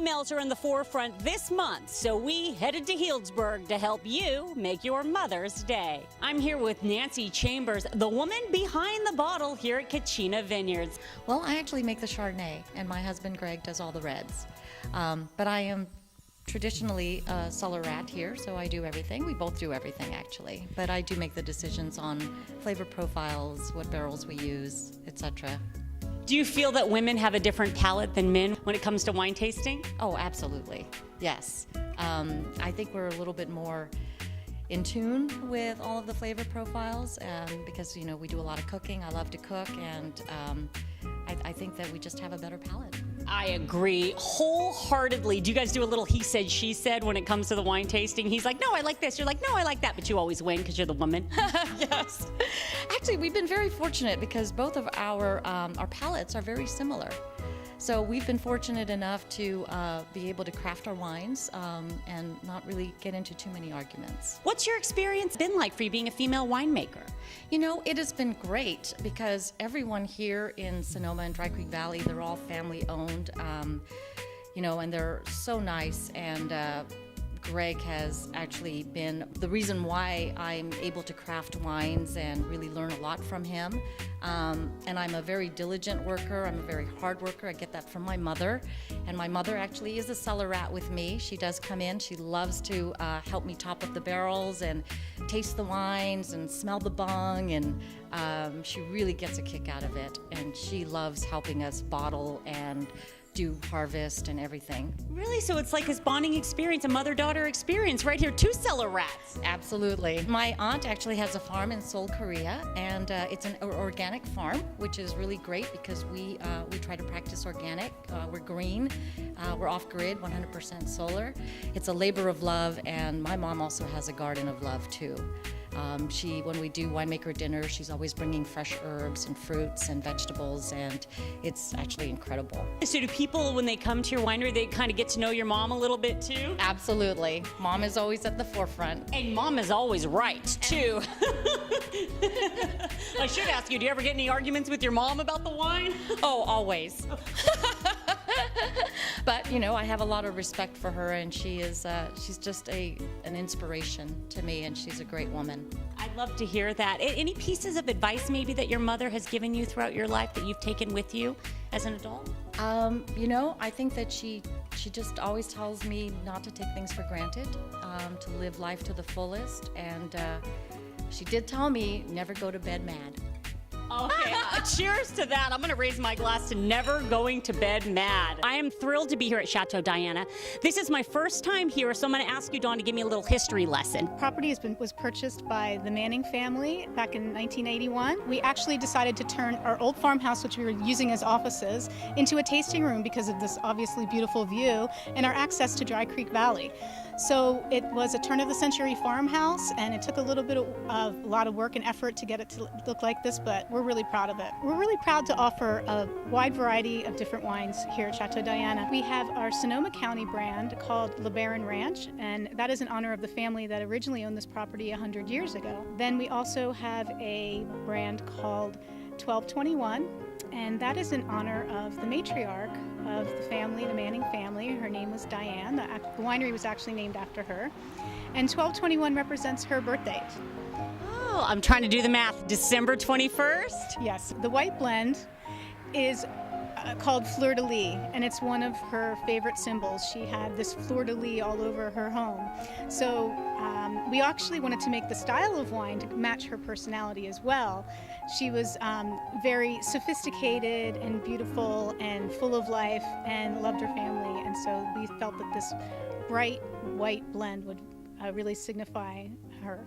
females are in the forefront this month, so we headed to Healdsburg to help you make your Mother's Day. I'm here with Nancy Chambers, the woman behind the bottle here at Kachina Vineyards. Well, I actually make the Chardonnay, and my husband Greg does all the reds. But I am traditionally a cellar rat here, so I do everything. We both do everything, actually. But I do make the decisions on flavor profiles, what barrels we use, etc. Do you feel that women have a different palate than men when it comes to wine tasting? Oh, absolutely. Yes. I think we're a little bit more in tune with all of the flavor profiles because, you know, we do a lot of cooking. I love to cook, and I think that we just have a better palate. I agree wholeheartedly. Do you guys do a little he said, she said when it comes to the wine tasting? He's like, no, I like this. You're like, no, I like that. But you always win because you're the woman. Yes. Actually, we've been very fortunate because both of our palates are very similar. So we've been fortunate enough to be able to craft our wines and not really get into too many arguments. What's your experience been like for you being a female winemaker? You know, it has been great because everyone here in Sonoma and Dry Creek Valley, they're all family owned, you know, and they're so nice. And Greg has actually been the reason why I'm able to craft wines and really learn a lot from him. And I'm a very diligent worker. I'm a very hard worker. I get that from my mother. And my mother actually is a cellar rat with me. She does come in. She loves to help me top up the barrels and taste the wines and smell the bung. And she really gets a kick out of it. And she loves helping us bottle and do harvest and everything. Really? So it's like this bonding experience, a mother-daughter experience right here, two cellar rats. Absolutely. My aunt actually has a farm in Seoul, Korea, and it's an organic farm, which is really great because we try to practice organic. We're green, we're off-grid, 100% solar. It's a labor of love, and my mom also has a garden of love too. When we do winemaker dinner, she's always bringing fresh herbs and fruits and vegetables, and it's actually incredible. So do people, when they come to your winery, they kind of get to know your mom a little bit too? Absolutely. Mom is always at the forefront. And mom is always right too. I should ask you, do you ever get any arguments with your mom about the wine? Oh, always. But, you know, I have a lot of respect for her, and she's just an inspiration to me, and she's a great woman. I'd love to hear that. Any pieces of advice maybe that your mother has given you throughout your life that you've taken with you as an adult? You know, I think that she just always tells me not to take things for granted, to live life to the fullest, and she did tell me never go to bed mad. Okay, cheers to that. I'm going to raise my glass to never going to bed mad. I am thrilled to be here at Chateau Diana. This is my first time here, so I'm going to ask you, Dawn, to give me a little history lesson. Property was purchased by the Manning family back in 1981. We actually decided to turn our old farmhouse, which we were using as offices, into a tasting room because of this obviously beautiful view and our access to Dry Creek Valley. So it was a turn-of-the-century farmhouse, and it took a lot of work and effort to get it to look like this, but we're really proud of it. We're really proud to offer a wide variety of different wines here at Chateau Diana. We have our Sonoma County brand called LeBaron Ranch, and that is in honor of the family that originally owned this property 100 years ago. Then we also have a brand called 1221, and that is in honor of the matriarch of the family, the Manning family. Her name was Diane. The winery was actually named after her. And 1221 represents her birth date. Oh, I'm trying to do the math. December 21st? Yes. The white blend is called fleur-de-lis, and it's one of her favorite symbols. She had this fleur-de-lis all over her home. So we actually wanted to make the style of wine to match her personality as well. She was very sophisticated and beautiful and full of life and loved her family, and so we felt that this bright white blend would really signify her.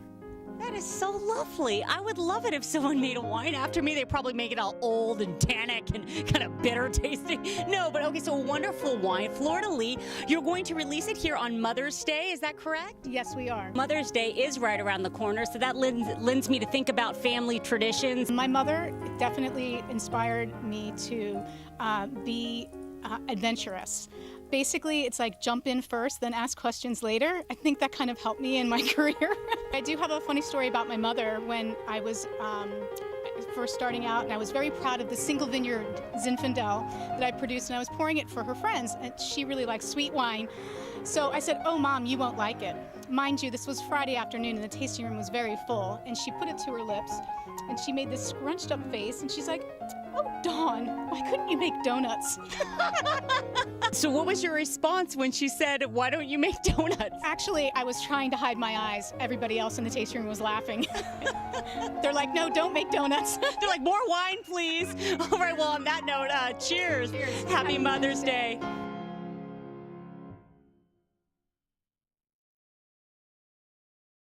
That is so lovely. I would love it if someone made a wine after me. They'd probably make it all old and tannic and kind of bitter tasting. No, but okay, so a wonderful wine, fleur-de-lis. You're going to release it here on Mother's Day, is that correct? Yes, we are. Mother's Day is right around the corner, so that lends me to think about family traditions. My mother definitely inspired me to be adventurous. Basically, it's like jump in first, then ask questions later. I think that kind of helped me in my career. I do have a funny story about my mother. When I was first starting out, and I was very proud of the single vineyard Zinfandel that I produced, and I was pouring it for her friends, and she really likes sweet wine. So I said, "Oh, Mom, you won't like it." Mind you, this was Friday afternoon, and the tasting room was very full, and she put it to her lips, and she made this scrunched up face, and she's like, "Oh, Dawn, why couldn't you make donuts?" So what was your response when she said, "Why don't you make donuts?" Actually, I was trying to hide my eyes. Everybody else in the tasting room was laughing. They're like, "No, don't make donuts." They're like, "More wine, please." All right, well, on that note, cheers. Happy Mother's Day.